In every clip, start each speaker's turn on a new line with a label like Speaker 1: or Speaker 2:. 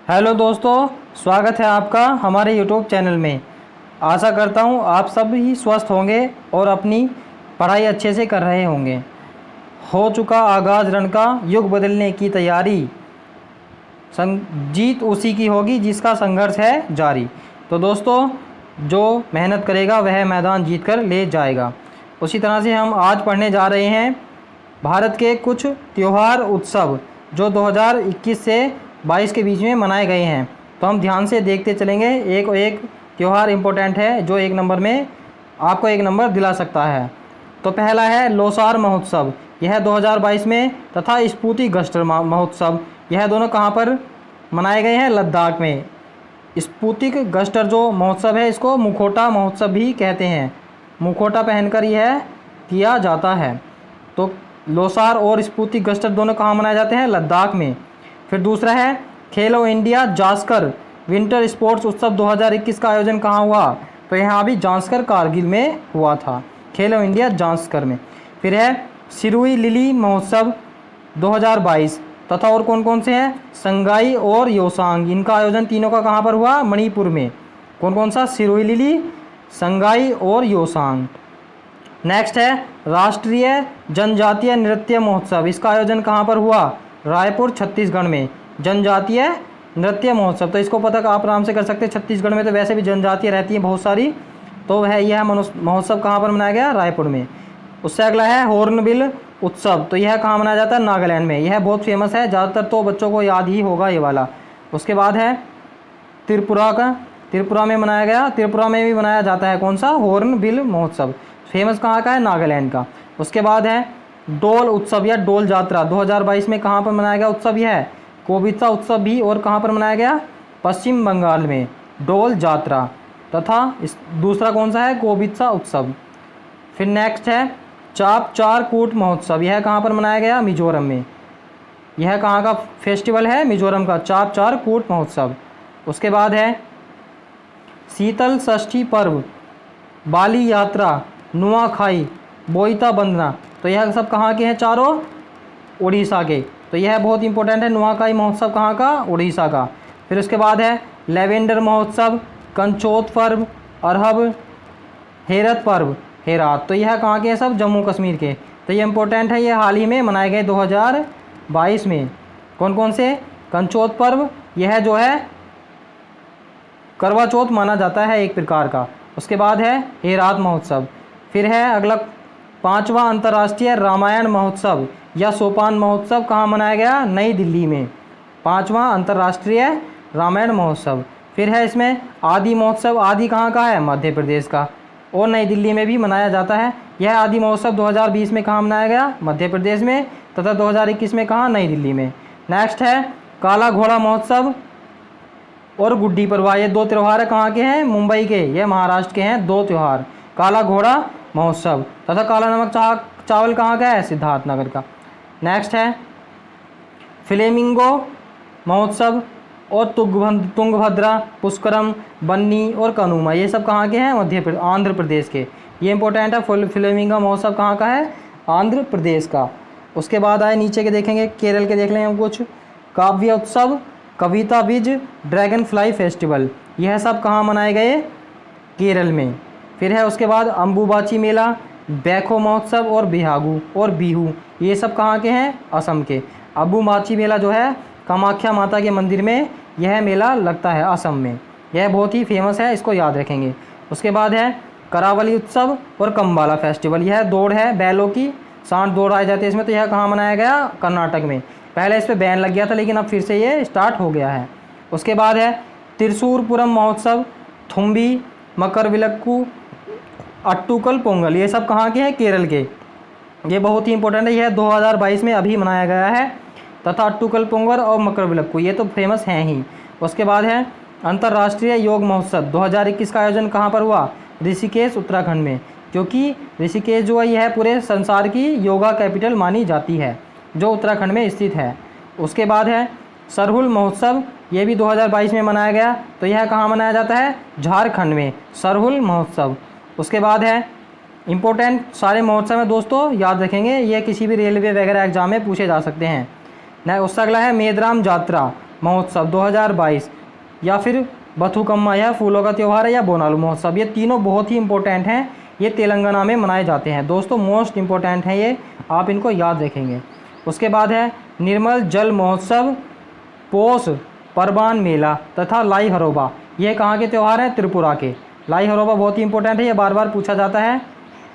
Speaker 1: Hello दोस्तों, स्वागत है आपका हमारे यूट्यूब चैनल में। आशा करता हूँ आप सब ही स्वस्थ होंगे और अपनी पढ़ाई अच्छे से कर रहे होंगे। हो चुका आगाज़ रण का, युग बदलने की तैयारी, जीत उसी की होगी जिसका संघर्ष है जारी। तो दोस्तों, जो मेहनत करेगा वह मैदान जीत कर ले जाएगा। उसी तरह से हम आज पढ़ने जा रहे हैं भारत के कुछ त्यौहार उत्सव जो 2021 से 22 के बीच में मनाए गए हैं। तो हम ध्यान से देखते चलेंगे। एक एक त्यौहार इम्पोर्टेंट है जो एक नंबर में आपको एक नंबर दिला सकता है। तो पहला है लोसार महोत्सव, यह 2022 में, तथा स्पूति गस्टर महोत्सव, यह दोनों कहाँ पर मनाए गए हैं? लद्दाख में। स्पूतिक गस्टर जो महोत्सव है इसको मुखोटा महोत्सव भी कहते हैं। मुखोटा पहनकर यह किया जाता है। तो लोसार और स्पूतिक गस्टर दोनों कहाँ मनाए जाते हैं? लद्दाख में। फिर दूसरा है खेलो इंडिया जास्कर विंटर स्पोर्ट्स उत्सव 2021 का आयोजन कहाँ हुआ? तो यहाँ भी जास्कर कारगिल में हुआ था, खेलो इंडिया जास्कर में। फिर है सिरुई लिली महोत्सव 2022, तथा और कौन कौन से हैं? संगाई और योसांग, इनका आयोजन तीनों का कहाँ पर हुआ? मणिपुर में। कौन कौन सा? सिरुई लिली, संगाई और योसांग। नेक्स्ट है राष्ट्रीय जनजातीय नृत्य महोत्सव, इसका आयोजन कहाँ पर हुआ? रायपुर छत्तीसगढ़ में। जनजातीय नृत्य महोत्सव, तो इसको पता आप आराम से कर सकते हैं। छत्तीसगढ़ में तो वैसे भी जनजातियाँ रहती हैं बहुत सारी, तो वह यह महोत्सव कहाँ पर मनाया गया? रायपुर में। उससे अगला है हॉर्नबिल उत्सव, तो यह कहाँ मनाया जाता है? नागालैंड में। यह बहुत फेमस है, ज़्यादातर तो बच्चों को याद ही होगा ये वाला। उसके बाद है त्रिपुरा का, त्रिपुरा में मनाया गया, त्रिपुरा में भी मनाया जाता है कौन सा? हॉर्नबिल महोत्सव। फेमस कहाँ का है? नागालैंड का। उसके बाद है डोल उत्सव या डोल जात्रा 2022 में कहाँ पर मनाया गया उत्सव? यह है कोबित्सा उत्सव भी, और कहाँ पर मनाया गया? पश्चिम बंगाल में, डोल जात्रा। तथा दूसरा कौन सा है? कोबित्सा उत्सव। फिर नेक्स्ट है चाप चार कूट महोत्सव, यह कहाँ पर मनाया गया? मिजोरम में। यह कहाँ का फेस्टिवल है? मिजोरम का, चाप चार कूट महोत्सव। उसके बाद है शीतल षष्ठी पर्व, बाली यात्रा, नुआखाई, बोईता बंदना, तो यह सब कहाँ के हैं? चारों उड़ीसा के। तो यह बहुत इंपॉर्टेंट है। नुआखाई महोत्सव कहाँ का? उड़ीसा का। फिर उसके बाद है लेवेंडर महोत्सव, कंचोत पर्व, अरहब, हेरत पर्व, हेरात, तो यह कहाँ के हैं? सब जम्मू कश्मीर के। तो ये इंपॉर्टेंट है, ये हाल ही में मनाए गए 2022 में। कौन कौन से? कंचोत पर्व, यह जो है करवा चौथ माना जाता है एक प्रकार का। उसके बाद है हेरात महोत्सव। फिर है अगला 5वां अंतर्राष्ट्रीय रामायण महोत्सव या सोपान महोत्सव, कहाँ मनाया गया? नई दिल्ली में। 5वां अंतर्राष्ट्रीय रामायण महोत्सव। फिर है इसमें आदि महोत्सव, आदि कहाँ का है? मध्य प्रदेश का, और नई दिल्ली में भी मनाया जाता है। यह आदि महोत्सव 2020 में कहाँ मनाया गया? मध्य प्रदेश में, तथा 2021 में कहाँ? नई दिल्ली में। नेक्स्ट है काला घोड़ा महोत्सव और गुड्डी पड़वा, ये दो त्यौहार है कहाँ के हैं? मुंबई के, ये महाराष्ट्र के हैं दो त्यौहार। काला घोड़ा महोत्सव तथा काला नमक चावल कहाँ का है? सिद्धार्थनगर का। नेक्स्ट है फ्लेमिंगो महोत्सव और तुंगभद्रा, पुष्करम, बन्नी और कनुमा, ये सब कहाँ के हैं? आंध्र प्रदेश के। ये इंपॉर्टेंट है। फ्लेमिंगो महोत्सव कहाँ का है? आंध्र प्रदेश का। उसके बाद आए नीचे के देखेंगे, केरल के देख लेंगे हम कुछ। काव्य उत्सव, कविता बीज, ड्रैगन फ्लाई फेस्टिवल, यह सब कहाँ मनाए गए? केरल में। फिर है उसके बाद अम्बुबाची मेला, बैखो महोत्सव और बिहागू और बिहू, ये सब कहाँ के हैं? असम के। अम्बुबाची मेला जो है कामाख्या माता के मंदिर में यह मेला लगता है असम में। यह बहुत ही फेमस है, इसको याद रखेंगे। उसके बाद है करावली उत्सव और कम्बाला फेस्टिवल, यह दौड़ है बैलों की, सांड दौड़ आए जाते हैं इसमें। तो यह कहाँ मनाया गया? कर्नाटक में। पहले इस पर बैन लग गया था, लेकिन अब फिर से ये स्टार्ट हो गया है। उसके बाद है त्रिशूरपुरम महोत्सव, थुम्बी, मकरविलक्कू, अट्टूकल पोंगल, ये सब कहाँ के हैं? केरल के। ये बहुत ही इंपॉर्टेंट है, यह 2022 में अभी मनाया गया है। तथा अट्टूकल पोंगल और मकरविलक्कू ये तो फेमस हैं ही। उसके बाद है अंतर्राष्ट्रीय योग महोत्सव 2021 का आयोजन कहाँ पर हुआ? ऋषिकेश, उत्तराखंड में, क्योंकि ऋषिकेश जो है यह पूरे संसार की योगा कैपिटल मानी जाती है, जो उत्तराखंड में स्थित है। उसके बाद है सरहुल महोत्सव, ये भी 2022 में मनाया गया। तो यह कहाँ मनाया जाता है? झारखंड में, सरहुल महोत्सव। उसके बाद है इम्पोर्टेंट सारे महोत्सव में दोस्तों याद रखेंगे, ये किसी भी रेलवे वगैरह एग्जाम में पूछे जा सकते हैं। उससे अगला है मेदराम जात्रा महोत्सव 2022, या फिर बथुकम्मा, यह फूलों का त्यौहार है, या बोनालू महोत्सव। ये तीनों बहुत ही इंपॉर्टेंट हैं, ये तेलंगाना में मनाए जाते हैं दोस्तों, मोस्ट इंपॉर्टेंट हैं ये, आप इनको याद रखेंगे। उसके बाद है निर्मल जल महोत्सव, पोष परबान मेला तथा लाई हरोबा। ये कहाँ के त्यौहार हैं? त्रिपुरा के। लाई हरोबा बहुत ही इंपॉर्टेंट है, ये बार बार पूछा जाता है।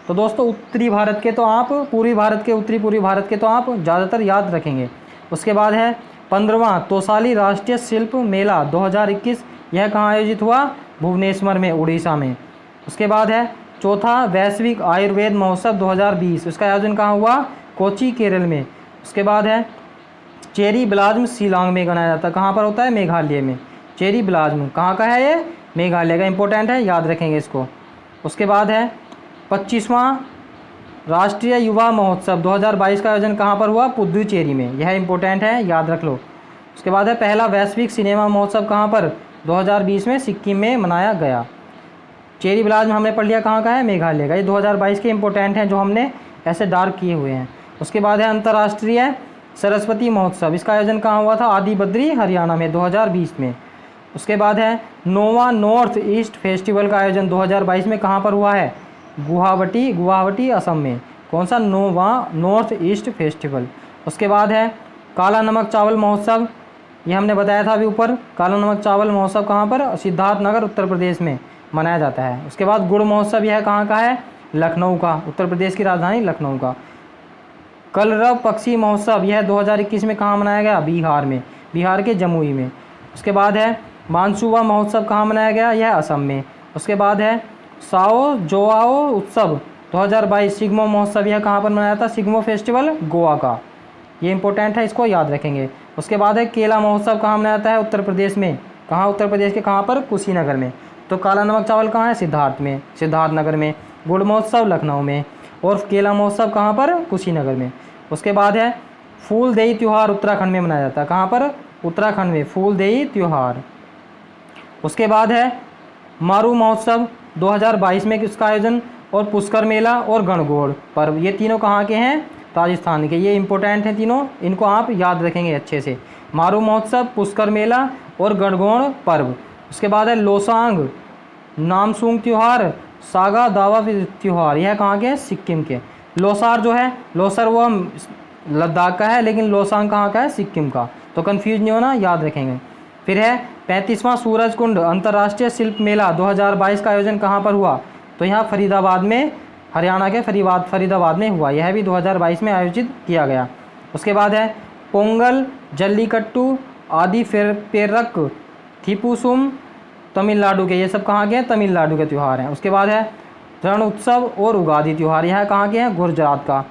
Speaker 1: तो दोस्तों उत्तरी भारत के तो आप पूर्वी भारत के तो आप ज़्यादातर याद रखेंगे। उसके बाद है 15वां तोसाली राष्ट्रीय शिल्प मेला 2021, यह कहाँ आयोजित हुआ? भुवनेश्वर में, उड़ीसा में। उसके बाद है चौथा वैश्विक आयुर्वेद महोत्सव 2020, उसका आयोजन कहाँ हुआ? कोची, केरल में। उसके बाद है चेरी ब्लाज्म शिलांग में मनाया जाता है, कहाँ पर होता है? मेघालय में। चेरी ब्लाज्म कहाँ का है? ये मेघालय का, इंपॉर्टेंट है, याद रखेंगे इसको। उसके बाद है 25वां राष्ट्रीय युवा महोत्सव 2022 का आयोजन कहाँ पर हुआ? पुदुचेरी में, यह इंपॉर्टेंट है, याद रख लो। उसके बाद है पहला वैश्विक सिनेमा महोत्सव कहाँ पर? 2020 में सिक्किम में मनाया गया। चेरी ब्लाज्म हमने पढ़ लिया, कहाँ का है? मेघालय का। ये 2022 के इंपॉर्टेंट हैं जो हमने ऐसे डार्क किए हुए हैं। उसके बाद है अंतर्राष्ट्रीय सरस्वती महोत्सव, इसका आयोजन कहाँ हुआ था? आदि बद्री, हरियाणा में, 2020 में। उसके बाद है नोवा नॉर्थ ईस्ट फेस्टिवल का आयोजन 2022 में कहाँ पर हुआ है? गुवाहाटी असम में। कौन सा? नोवा नॉर्थ ईस्ट फेस्टिवल। उसके बाद है काला नमक चावल महोत्सव, ये हमने बताया था अभी ऊपर। काला नमक चावल महोत्सव कहाँ पर? सिद्धार्थनगर, उत्तर प्रदेश में मनाया जाता है। उसके बाद गुड़ महोत्सव, यह कहाँ का है? लखनऊ का, उत्तर प्रदेश की राजधानी लखनऊ का। कलरव पक्षी महोत्सव, यह 2021 में कहाँ मनाया गया? बिहार में, बिहार के जमुई में। उसके बाद है मानसूबा महोत्सव, कहाँ मनाया गया? यह असम में। उसके बाद है साओ जोआओ उत्सव 2022 सिग्मो महोत्सव, यह कहाँ पर मनाया था? सिग्मो फेस्टिवल, गोवा का। ये इंपॉर्टेंट है, इसको याद रखेंगे। उसके बाद है केला महोत्सव, कहाँ मनाया जाता है? उत्तर प्रदेश में। कहाँ? उत्तर प्रदेश के कहाँ पर? कुशीनगर में। तो काला नमक चावल कहाँ है? सिद्धार्थनगर में। गुड़ महोत्सव लखनऊ में, और केला महोत्सव कहाँ पर? कुशीनगर में। उसके बाद है फूलदेई त्यौहार उत्तराखंड में मनाया जाता है, कहाँ पर? उत्तराखंड में, फूलदेई त्यौहार। उसके बाद है मारू महोत्सव 2022 में किसका आयोजन? और पुष्कर मेला और गणगौर पर्व, ये तीनों कहाँ के हैं? राजस्थान के। ये इंपॉर्टेंट हैं तीनों, इनको आप याद रखेंगे अच्छे से। मारू महोत्सव, पुष्कर मेला और गणगौर पर्व। उसके बाद है लोसांग नामसूंग त्यौहार, सागा दावा त्यौहार, यह कहाँ के हैं? सिक्किम के। लोसार जो है, लोसर वो लद्दाख का है, लेकिन लोसांग कहाँ का है? सिक्किम का। तो कन्फ्यूज नहीं होना, याद रखेंगे। फिर है 35वां सूरज कुंड अंतर्राष्ट्रीय शिल्प मेला 2022 का आयोजन कहाँ पर हुआ? तो यहाँ फरीदाबाद में, हरियाणा के फरीदाबाद में हुआ, यह भी 2022 में आयोजित किया गया। उसके बाद है पोंगल, जल्लीकट्टू आदि पेरक थीपुसुम तमिलनाडु के, ये सब कहाँ के हैं? तमिलनाडु के त्यौहार हैं। उसके बाद है रण उत्सव और उगादी त्यौहार, यह कहाँ के हैं? गुजरात का।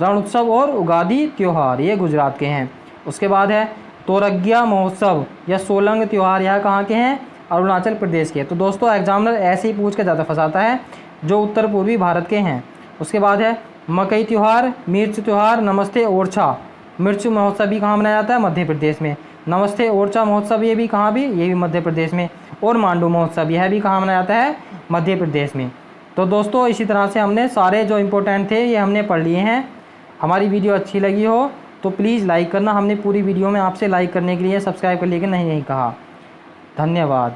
Speaker 1: रण उत्सव और उगादी त्यौहार ये गुजरात के हैं। उसके बाद है तोरग्या महोत्सव या सोलंग त्यौहार, यह कहाँ के हैं? अरुणाचल प्रदेश के। तो दोस्तों एग्जामिनर ऐसे ही पूछ के ज़्यादा फंसाता है जो उत्तर पूर्वी भारत के हैं। उसके बाद है मकई त्यौहार, मिर्च त्यौहार, नमस्ते ओरछा मिर्च महोत्सव भी कहाँ मनाया जाता है? मध्य प्रदेश में। नमस्ते ओरछा महोत्सव ये भी कहाँ भी? ये भी मध्य प्रदेश में। और मांडू महोत्सव यह भी कहाँ मनाया जाता है? मध्य प्रदेश में। तो दोस्तों इसी तरह से हमने सारे जो इम्पोर्टेंट थे ये हमने पढ़ लिए हैं। हमारी वीडियो अच्छी लगी हो तो प्लीज़ लाइक करना, हमने पूरी वीडियो में आपसे लाइक करने के लिए, सब्सक्राइब करने के लिए नहीं कहा। धन्यवाद।